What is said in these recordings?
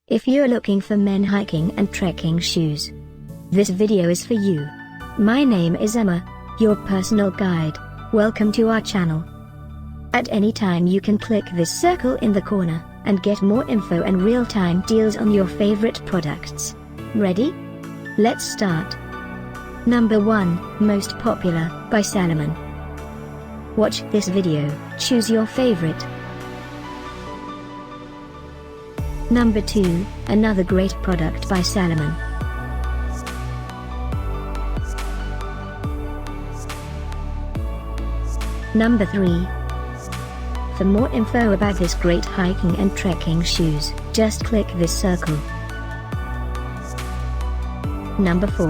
If you're looking for men hiking and trekking shoes, this video is for you. My name is Emma, your personal guide. Welcome to our channel. At any time you can click this circle in the corner, and get more info and real-time deals on your favorite products. Ready? Let's start. Number 1, Most Popular, by Salomon. Watch this video, choose your favorite. Number 2, another great product by Salomon. Number 3. For more info about this great hiking and trekking shoes, just click this circle. Number 4.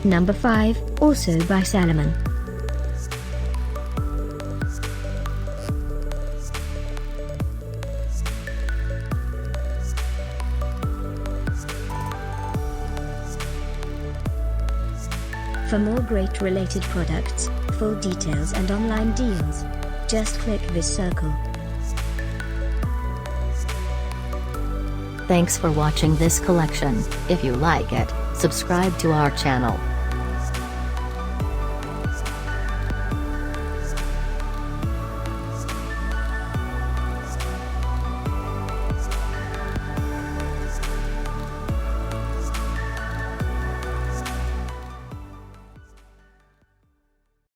Number 5, also by Salomon. For more great related products, full details and online deals, just click this circle. Thanks for watching this collection. If you like it, subscribe to our channel.